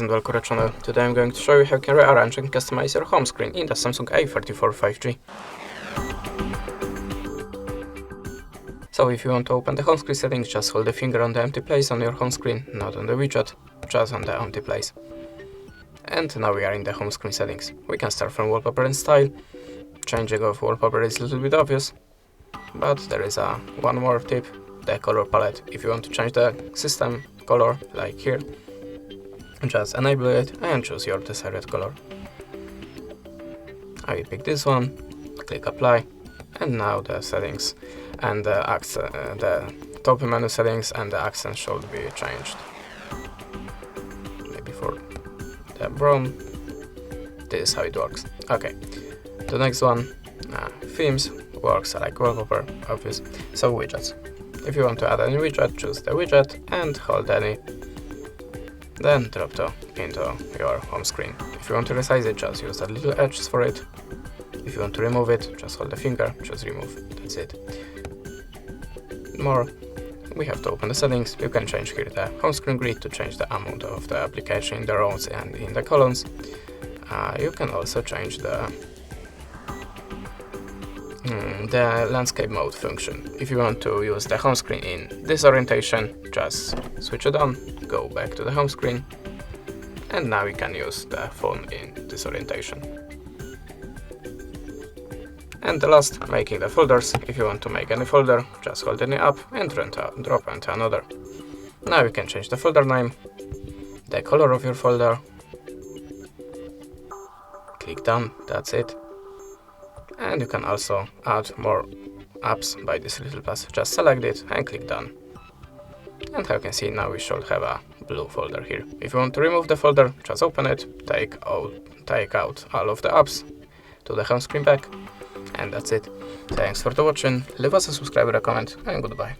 guys, and welcome to the channel. Today I'm going to show you how you can rearrange and customize your home screen in the Samsung A34 5G. So if you want to open the home screen settings, just hold the finger on the empty place on your home screen, not on the widget, just on the empty place. And now we are in the home screen settings. We can start from wallpaper and style. Changing of wallpaper is a little bit obvious, but there is one more tip, the color palette. If you want to change the system color, like here, just enable it and choose your desired color. I will pick this one, click apply, and now the settings and the top menu settings and the accent should be changed. Maybe for the brown. This is how it works. Okay, the next one, themes, works like wallpaper, obvious. So widgets. If you want to add any widget, choose the widget and hold any. Then drop into your home screen. If you want to resize it, just use the little edges for it. If you want to remove it, just hold the finger, choose remove. That's it. More, we have to open the settings. You can change here the home screen grid to change the amount of the application in the rows and in the columns. You can also change the landscape mode function. If you want to use the home screen in this orientation, just switch it on, go back to the home screen, and now we can use the phone in this orientation. And the last, making the folders. If you want to make any folder, just hold any up and drop into another. Now you can change the folder name, the color of your folder, click done, that's it. And you can also add more apps by this little plus. Just select it and click done. And how you can see, now we should have a blue folder here. If you want to remove the folder, just open it, take out all of the apps to the home screen back, and that's it. Thanks for watching, leave us a subscribe, a comment, and goodbye.